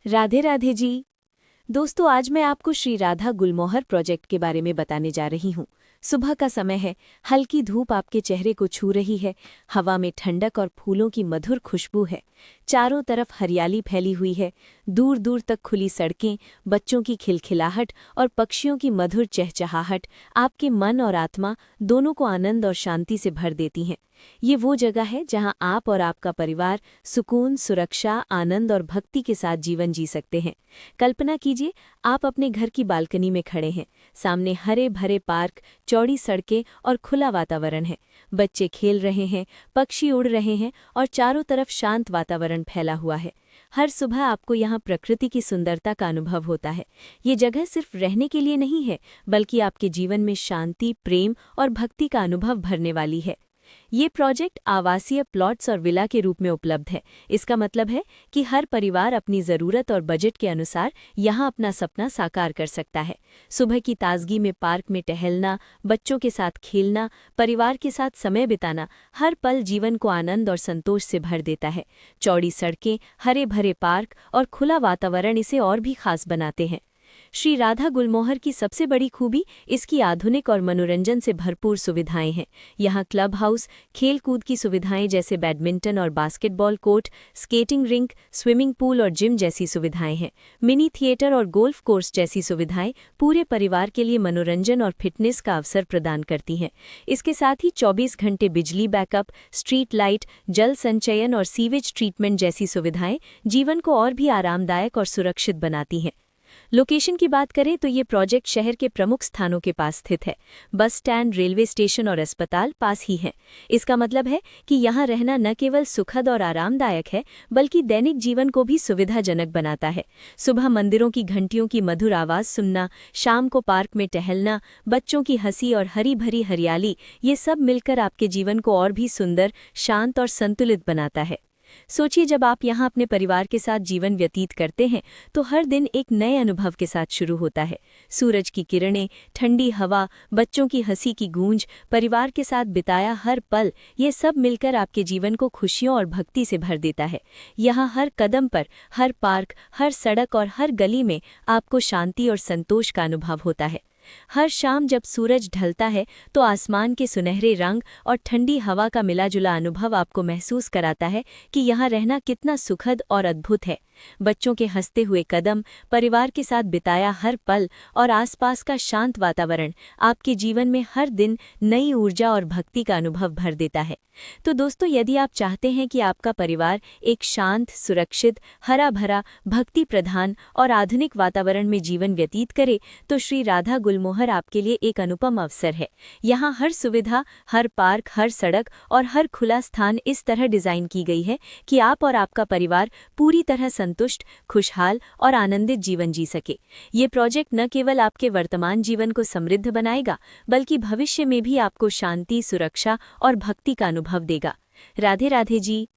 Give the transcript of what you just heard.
राधे राधे जी। दोस्तों, आज मैं आपको श्री राधा गुलमोहर प्रोजेक्ट के बारे में बताने जा रही हूँ। सुबह का समय है, हल्की धूप आपके चेहरे को छू रही है, हवा में ठंडक और फूलों की मधुर खुशबू है। चारों तरफ हरियाली फैली हुई है, दूर दूर तक खुली सड़कें, बच्चों की खिलखिलाहट और पक्षियों की मधुर चहचहाहट आपके मन और आत्मा दोनों को आनंद और शांति से भर देती हैं। ये वो जगह है जहां आप और आपका परिवार सुकून, सुरक्षा, आनंद और भक्ति के साथ जीवन जी सकते हैं। कल्पना कीजिए, आप अपने घर की बालकनी में खड़े हैं। सामने हरे भरे पार्क, चौड़ी सड़कें और खुला वातावरण है। बच्चे खेल रहे हैं, पक्षी उड़ रहे हैं और चारों तरफ शांत वातावरण फैला हुआ है। हर सुबह आपको यहाँ प्रकृति की सुंदरता का अनुभव होता है। ये जगह सिर्फ रहने के लिए नहीं है, बल्कि आपके जीवन में शांति, प्रेम और भक्ति का अनुभव भरने वाली है। ये प्रोजेक्ट आवासीय प्लॉट्स और विला के रूप में उपलब्ध है। इसका मतलब है कि हर परिवार अपनी ज़रूरत और बजट के अनुसार यहाँ अपना सपना साकार कर सकता है। सुबह की ताजगी में पार्क में टहलना, बच्चों के साथ खेलना, परिवार के साथ समय बिताना, हर पल जीवन को आनंद और संतोष से भर देता है। चौड़ी सड़कें, हरे भरे पार्क और खुला वातावरण इसे और भी खास बनाते हैं। श्री राधा गुलमोहर की सबसे बड़ी खूबी इसकी आधुनिक और मनोरंजन से भरपूर सुविधाएं हैं। यहाँ क्लब हाउस, खेल कूद की सुविधाएं जैसे बैडमिंटन और basketball court, skating rink, swimming pool और जिम जैसी सुविधाएं हैं। मिनी थिएटर और गोल्फ कोर्स जैसी सुविधाएं पूरे परिवार के लिए मनोरंजन और फिटनेस का अवसर प्रदान करती हैं। इसके साथ ही 24 घंटे बिजली बैकअप, स्ट्रीट लाइट, जल संचयन और सीवेज ट्रीटमेंट जैसी सुविधाएं जीवन को और भी आरामदायक और सुरक्षित बनाती हैं। लोकेशन की बात करें तो ये प्रोजेक्ट शहर के प्रमुख स्थानों के पास स्थित है। बस स्टैंड, रेलवे स्टेशन और अस्पताल पास ही हैं। इसका मतलब है कि यहाँ रहना न केवल सुखद और आरामदायक है, बल्कि दैनिक जीवन को भी सुविधाजनक बनाता है। सुबह मंदिरों की घंटियों की मधुर आवाज़ सुनना, शाम को पार्क में टहलना, बच्चों की हंसी और हरी भरी हरियाली, ये सब मिलकर आपके जीवन को और भी सुंदर, शांत और संतुलित बनाता है। सोचिए, जब आप यहाँ अपने परिवार के साथ जीवन व्यतीत करते हैं तो हर दिन एक नए अनुभव के साथ शुरू होता है। सूरज की किरणें, ठंडी हवा, बच्चों की हंसी की गूंज, परिवार के साथ बिताया हर पल, ये सब मिलकर आपके जीवन को खुशियों और भक्ति से भर देता है। यहाँ हर कदम पर, हर पार्क, हर सड़क और हर गली में आपको शांति और संतोष का अनुभव होता है। हर शाम जब सूरज ढलता है तो आसमान के सुनहरे रंग और ठंडी हवा का मिला-जुला अनुभव आपको महसूस कराता है कि यहाँ रहना कितना सुखद और अद्भुत है। बच्चों के हंसते हुए कदम, परिवार के साथ बिताया हर पल और आसपास का शांत वातावरण आपके जीवन में हर दिन नई ऊर्जा और भक्ति का अनुभव भर देता है। तो दोस्तों, यदि आप चाहते हैं कि आपका परिवार एक शांत, सुरक्षित, हरा भरा, भक्ति प्रधान और आधुनिक वातावरण में जीवन व्यतीत करे, तो श्री राधा गुलमोहर आपके लिए एक अनुपम अवसर है। यहाँ हर सुविधा, हर पार्क, हर सड़क और हर खुला स्थान इस तरह डिजाइन की गई है कि आप और आपका परिवार पूरी तरह संतुष्ट, खुशहाल और आनंदित जीवन जी सके। ये प्रोजेक्ट न केवल आपके वर्तमान जीवन को समृद्ध बनाएगा, बल्कि भविष्य में भी आपको शांति, सुरक्षा और भक्ति का अनुभव देगा। राधे राधे जी।